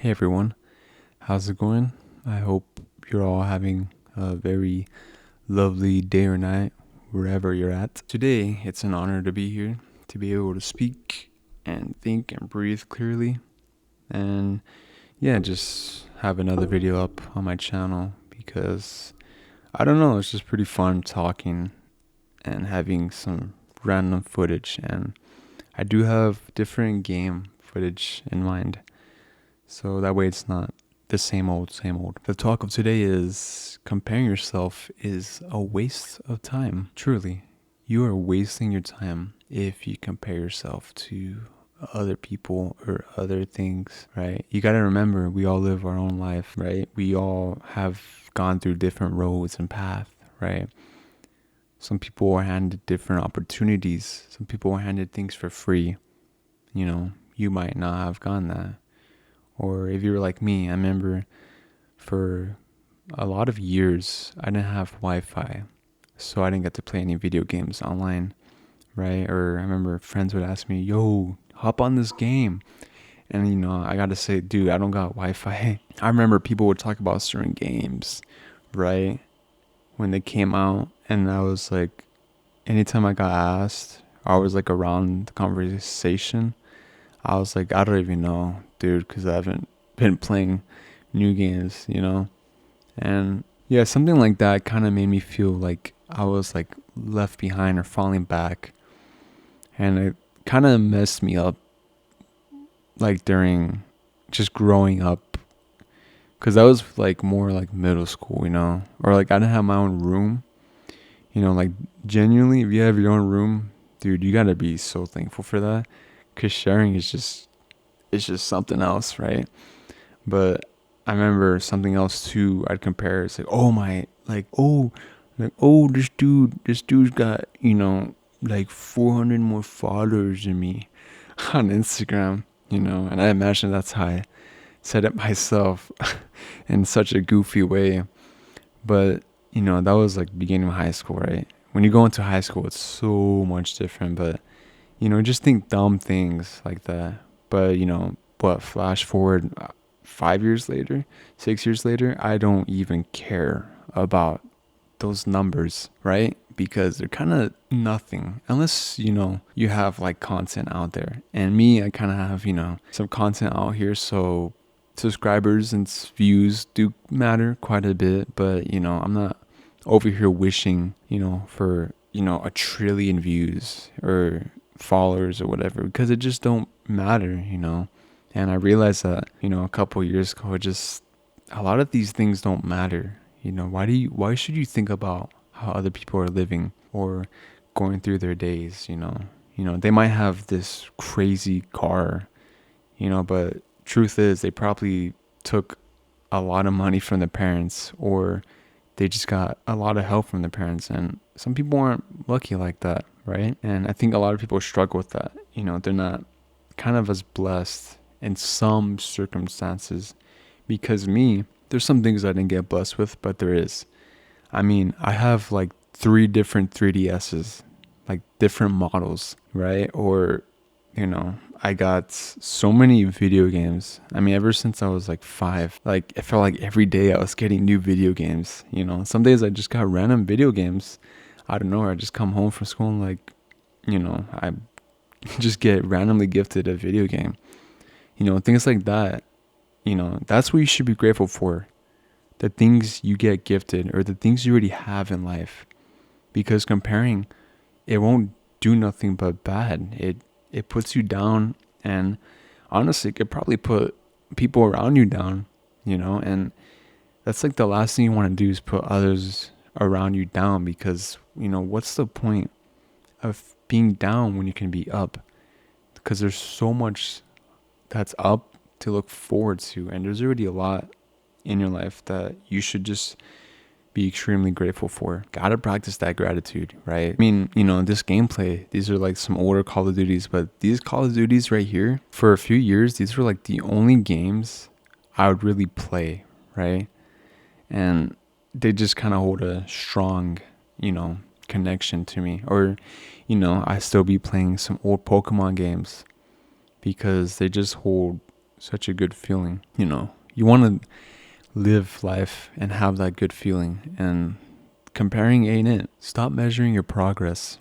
Hey everyone, how's it going? I hope you're all having a very lovely day or night wherever you're at. Today, it's an honor to be here, to be able to speak and think and breathe clearly. And yeah, just have another video up on my channel because I don't know, it's just pretty fun talking and having some random footage. And I do have different game footage in mind. So that way it's not the same old, same old. The talk of today is comparing yourself is a waste of time. Truly, you are wasting your time if you compare yourself to other people or other things, right? You got to remember we all live our own life, right? We all have gone through different roads and paths, right? Some people are handed different opportunities. Some people are handed things for free. You might not have gone that. Or if you were like me, I remember for a lot of years, I didn't have Wi-Fi. So I didn't get to play any video games online, right? Or I remember friends would ask me, yo, hop on this game. And, I got to say, dude, I don't got Wi-Fi. I remember people would talk about certain games, right? When they came out. And I was like, anytime I got asked, I was like around the conversation, I was like, I don't even know, dude, because I haven't been playing new games. And yeah, something like that kind of made me feel like I was like left behind or falling back. And it kind of messed me up like during just growing up. Because that was like more like middle school. Or like I didn't have my own room. Like genuinely, if you have your own room, dude, you got to be so thankful for that. Because sharing is it's just something else, right? But I remember something else too. I'd compare. It's like, this dude's got like 400 more followers than me on Instagram. And I imagine that's how I said it myself in such a goofy way. But that was like beginning of high school, right? When you go into high school, it's so much different. But just think dumb things like that. But flash forward 5 years later, 6 years later, I don't even care about those numbers, right? Because they're kind of nothing unless, you have like content out there. And me, I kind of have, some content out here. So subscribers and views do matter quite a bit. But, I'm not over here wishing, for, 1 trillion views or followers or whatever, because it just don't matter. And I realized that, a couple of years ago, just a lot of these things don't matter. Why should you think about how other people are living or going through their days? They might have this crazy car, but truth is they probably took a lot of money from their parents, or they just got a lot of help from their parents. And some people aren't lucky like that, right? And I think a lot of people struggle with that. They're not kind of as blessed in some circumstances. Because me, there's some things I didn't get blessed with, but there is. I mean, I have like 3 different 3DSs, like different models, right? Or, I got so many video games. I mean, ever since I was like 5, like it felt like every day I was getting new video games. Some days I just got random video games. I don't know, or I just come home from school and like, I just get randomly gifted a video game. Things like that. That's what you should be grateful for. The things you get gifted or the things you already have in life. Because comparing, it won't do nothing but bad. It puts you down, and honestly, it could probably put people around you down, and that's like the last thing you want to do is put others around you down, because, what's the point of being down when you can be up? Because there's so much that's up to look forward to, and there's already a lot in your life that you should just be extremely grateful for. Gotta practice that gratitude, right? I mean, this gameplay, these are like some older Call of Duties, but these Call of Duties right here, for a few years, these were like the only games I would really play, right? And they just kind of hold a strong, connection to me. Or, I still be playing some old Pokemon games because they just hold such a good feeling. You want to live life and have that good feeling, and comparing ain't it. Stop measuring your progress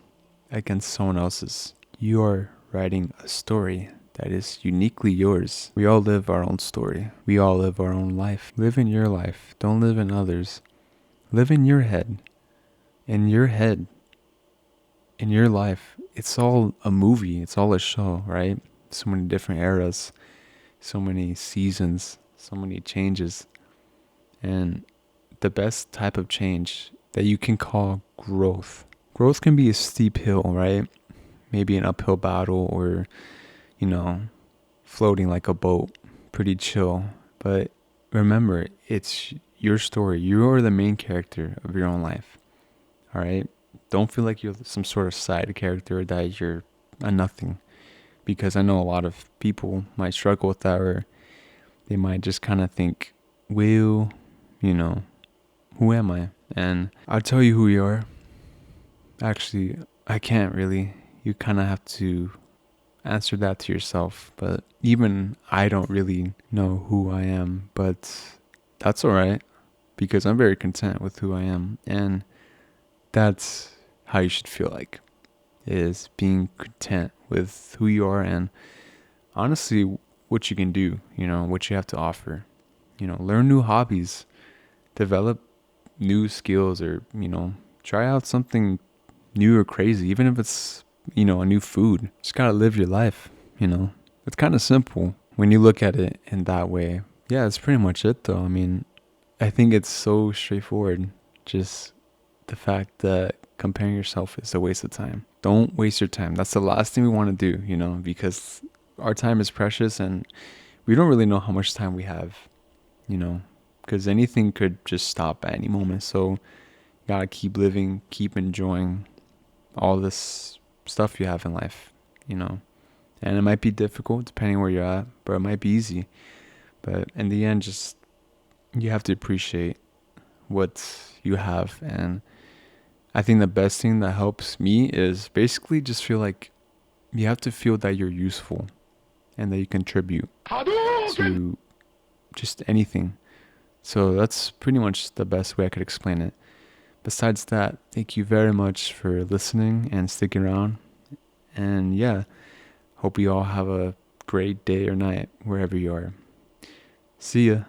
against someone else's. You are writing a story that is uniquely yours. We all live our own story. We all live our own life. Live in your life. Don't live in others. Live in your head. In your head. In your life. It's all a movie. It's all a show, right? So many different eras. So many seasons. So many changes. And the best type of change that you can call growth. Growth can be a steep hill, right? Maybe an uphill battle, or, floating like a boat, pretty chill. But remember, it's your story. You're the main character of your own life. All right? Don't feel like you're some sort of side character, or that you're a nothing. Because I know a lot of people might struggle with that, or they might just kind of think, well, who am I? And I'll tell you who you are. Actually, I can't really. You kind of have to answer that to yourself. But even I don't really know who I am. But that's all right, because I'm very content with who I am. And that's how you should feel like, is being content with who you are, and honestly what you can do, what you have to offer. Learn new hobbies, develop new skills, or try out something new or crazy, even if it's a new food. Just gotta live your life. It's kind of simple when you look at it in that way. Yeah, that's pretty much it though. I mean, I think it's so straightforward. Just the fact that comparing yourself is a waste of time. Don't waste your time. That's the last thing we want to do, because our time is precious, and we don't really know how much time we have, because anything could just stop at any moment. So you gotta keep living, keep enjoying all this stuff you have in life, and it might be difficult depending where you're at, but it might be easy. But in the end, just you have to appreciate what you have. And I think the best thing that helps me is basically just feel like you have to feel that you're useful and that you contribute to just anything. So that's pretty much the best way I could explain it. Besides that, thank you very much for listening and sticking around. And yeah, hope you all have a great day or night wherever you are. See ya.